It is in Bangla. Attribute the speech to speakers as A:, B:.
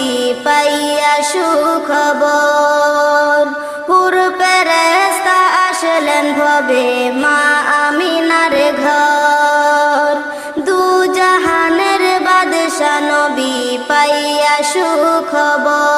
A: নবী পাইয়া সুখবর। হুর ফেরেশতা আসলেন ভবে মা আমিনার ঘর। দু জাহানের বাদশা নবী পাইয়া সুখবর।